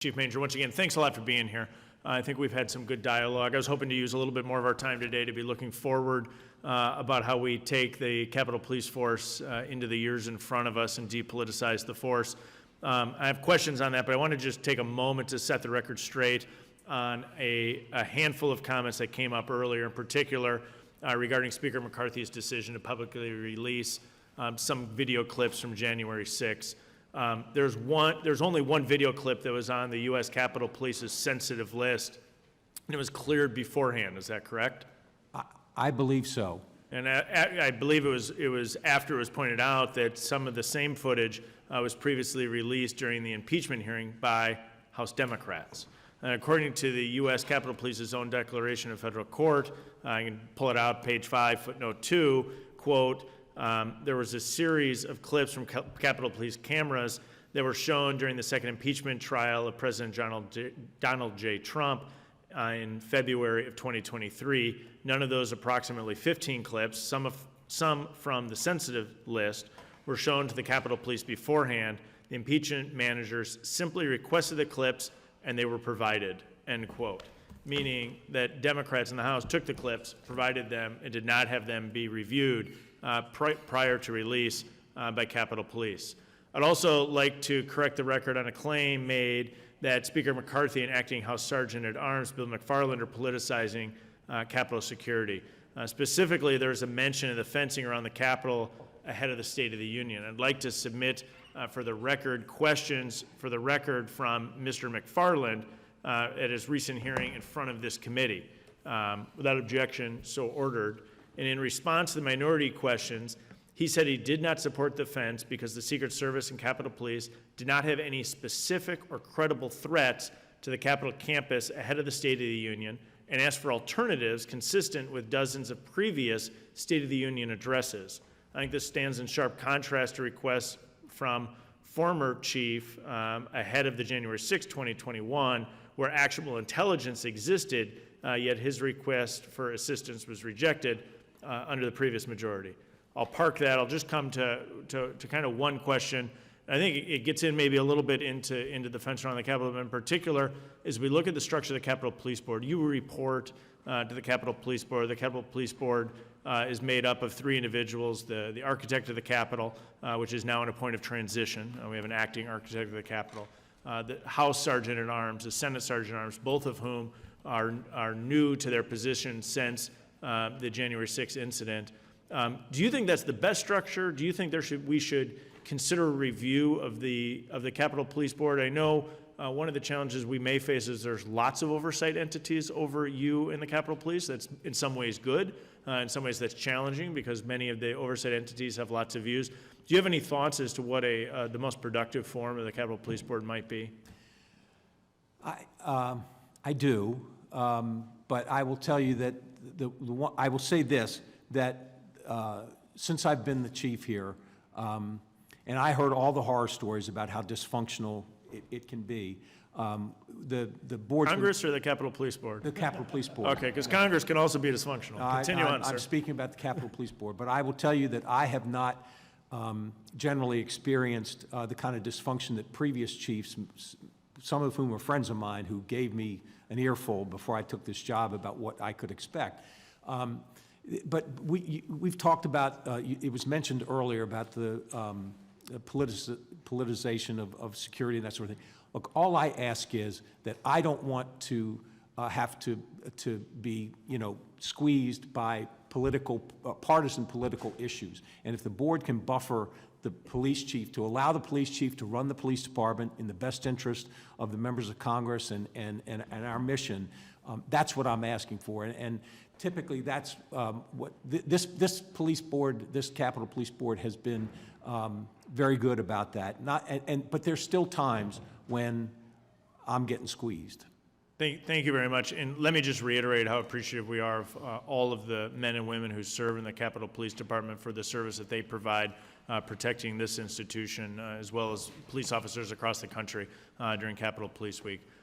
Chief Manger, once again, thanks a lot for being here. I think we've had some good dialogue. I was hoping to use a little bit more of our time today to be looking forward about how we take the Capitol Police Force into the years in front of us and depoliticize the force. I have questions on that, but I want to just take a moment to set the record straight on a handful of comments that came up earlier, in particular regarding Speaker McCarthy's decision to publicly release some video clips from January 6th. There's only one video clip that was on the U.S. Capitol Police's sensitive list, and it was cleared beforehand. Is that correct? I believe so. And I believe it was after it was pointed out that some of the same footage was previously released during the impeachment hearing by House Democrats. And according to the U.S. Capitol Police's own declaration of federal court, I can pull it out, page 5, footnote 2, quote, there was a series of clips from Capitol Police cameras that were shown during the second impeachment trial of President Donald J. Trump in February of 2023. None of those approximately 15 clips, some from the sensitive list, were shown to the Capitol Police beforehand. The impeachment managers simply requested the clips and they were provided, end quote. Meaning that Democrats in the House took the clips, provided them, and did not have them be reviewed prior to release by Capitol Police. I'd also like to correct the record on a claim made that Speaker McCarthy and Acting House Sergeant at Arms Bill McFarland are politicizing Capitol security. Specifically, there's a mention of the fencing around the Capitol ahead of the State of the Union. I'd like to submit for the record questions for the record from Mr. McFarland at his recent hearing in front of this committee. Without objection, so ordered. And in response to the minority questions, he said he did not support the fence because the Secret Service and Capitol Police did not have any specific or credible threats to the Capitol campus ahead of the State of the Union, and asked for alternatives consistent with dozens of previous State of the Union addresses. I think this stands in sharp contrast to requests from former chief ahead of the January 6, 2021, where actionable intelligence existed, yet his request for assistance was rejected under the previous majority. I'll park that. I'll just come to kind of one question. I think it gets in maybe a little bit into the fence around the Capitol, but in particular, as we look at the structure of the Capitol Police Board, you report to the Capitol Police Board. The Capitol Police Board is made up of 3 individuals, the architect of the Capitol, which is now in a point of transition. We have an acting architect of the Capitol, the House Sergeant at Arms, the Senate Sergeant at Arms, both of whom are new to their position since the January 6th incident. Do you think that's the best structure? Do you think we should consider a review of the Capitol Police Board? I know one of the challenges we may face is there's lots of oversight entities over you in the Capitol Police. That's in some ways good. In some ways that's challenging because many of the oversight entities have lots of views. Do you have any thoughts as to what the most productive form of the Capitol Police Board might be? I do, but I will tell you that I will say this, that since I've been the chief here, and I heard all the horror stories about how dysfunctional it can be. The board. Congress or the Capitol Police Board? The Capitol Police Board. Okay, because Congress can also be dysfunctional. Continue on, sir. I'm speaking about the Capitol Police Board, but I will tell you that I have not generally experienced the kind of dysfunction that previous chiefs, some of whom are friends of mine, who gave me an earful before I took this job about what I could expect. But we've talked about, it was mentioned earlier about the politicization of security and that sort of thing. Look, all I ask is that I don't want to have to be, squeezed by partisan political issues. And if the board can buffer the police chief, to allow the police chief to run the police department in the best interest of the members of Congress and our mission, that's what I'm asking for. And typically that's what this police board, this Capitol Police Board has been very good about that. But there's still times when I'm getting squeezed. Thank you very much. And let me just reiterate how appreciative we are of all of the men and women who serve in the Capitol Police Department for the service that they provide protecting this institution, as well as police officers across the country during Capitol Police Week.